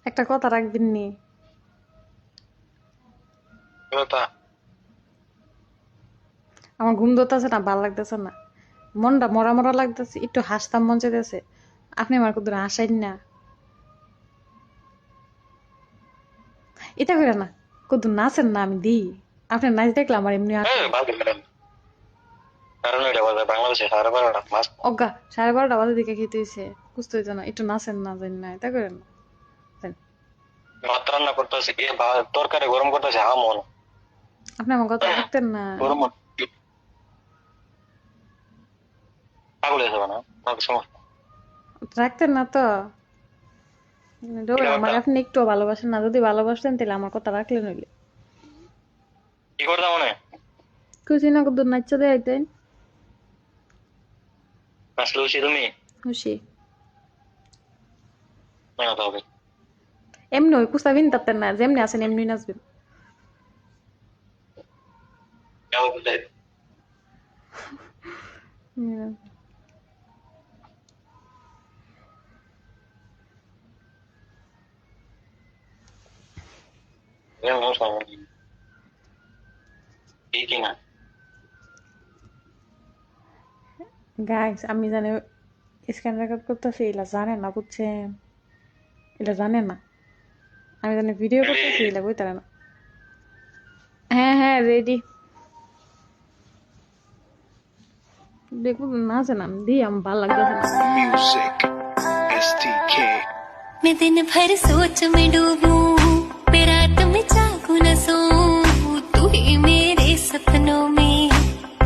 একটা কথা রাখবেন নি? কথা আমার ঘুম ধরতেছে না, ভাল লাগতেছে না, মনটা মরা মরা লাগতেছে, একটু হাসতাম মন চাইতেছে। আপনি আমার কত হাসাইন না, এটা করে না, কত নাচেন না, আমি দিই। আপনার নাচ দেখলে আমার এমনি আসে। ভালো ম্যাডাম, কারণ এটা বাংলাদেশে 12:30 মাস অজ্ঞা 12:30 বাজে দিকে খেতে হয়েছে, বুঝতে হইতো না, একটু নাচেন না, জানি না, এটা করেন না। জান। ভাত রান্না করতেছে, তরকারি গরম করতেছে, মন আপনি আমার কথা রাখতেন না, গরম পাগল হয়ে যাবে না তোমার সমস্যা। রাখতেন না তো। এটা আমার কথা আপনি একটু ভালোবাসেন না, যদি ভালোবাসতেন তাহলে আমার কথা রাখলেন হইলে। কি করতে মনে খুশি না কত নাচা দেয় তাই আসলে উচিত তুমি খুশি। মেলাতে হবে। এমনি ওই কুস্তাবিন তাতেন না, যেমনি আছেন এমনি নাচবেন। হুম। ঠিক না গাইস আমি জানি স্ক্যান রেকর্ড করতেছি, এলা জানে না, বুঝছেন? এটা জানে না আমি জানি ভিডিও করতেছি, এলা কই তারা না। হ্যাঁ হ্যাঁ রেডি। দেখুন না জানা আমি দিই, আমার ভালো লাগতেছে না। Music STK मैं दिन भर सोच में डूबूं, मैं रात में जागू न सोऊं, तू ही मेरे सपनों में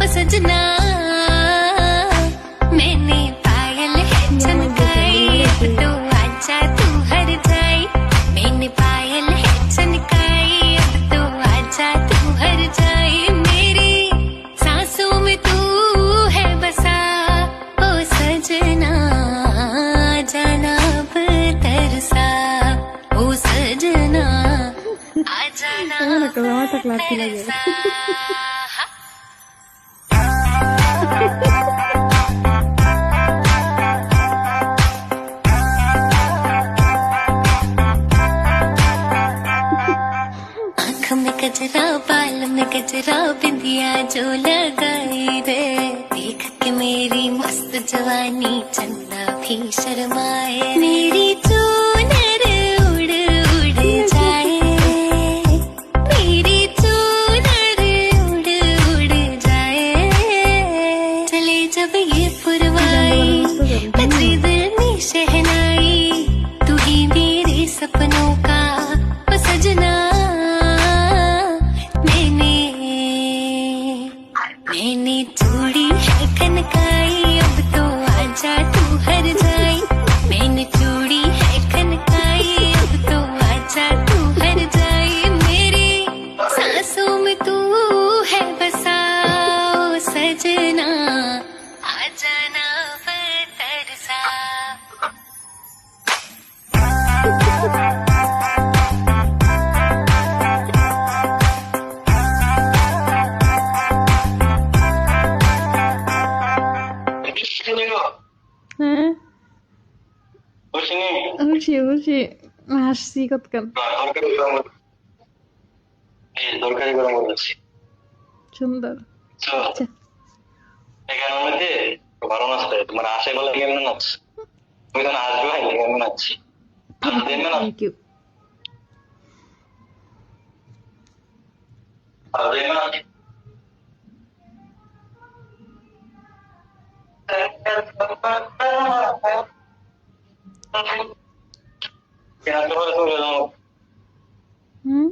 ओ सजना। मैंने पायल है चमकाई, अब तो आजा तू हर जाई। मैंने पायल है चमकाई, अब तो आजा तू हर जाई। मेरी सांसों में तू है बसा ओ सजना, जाना अब तरसा ओ सजना, आ जाना এমন अब একটা জামা থাকলে আর কি লাগে। तरसा। आँख में गजरा, बाल में गजरा, बिंदिया जो लगाई रे, देख के मेरी मस्त जवानी चंदा भी शर्माए। मेरी चूनर उड़ उड़ जाए, मेरी चूनर उड़ उड़ जाए। चले जब ये पुरवाई, बजे दिल में शहनाई, तू ही मेरे सपनों का ओ सजना। मैंने चूड़ी है खनकाई, अब तो आजा तू हर जाई। मैंने चूड़ी है खनकाई, अब तो आजा तू हर जाई। मेरी सांसों में तू है बसा ओ सजना, आ जाना तरसा। হ্যাঁ বুঝিনি খুশি খুশি হাসছি কতক্ষণ। তরকারি গরম করতেছি সুন্দর। আচ্ছা এখানে মধ্যে ভালো নাচতে তোমার আশে বলে কেমন নাচ তুমি তো আসবে ভাই কেমন নাচছি থ্যাংক ইউ। হুম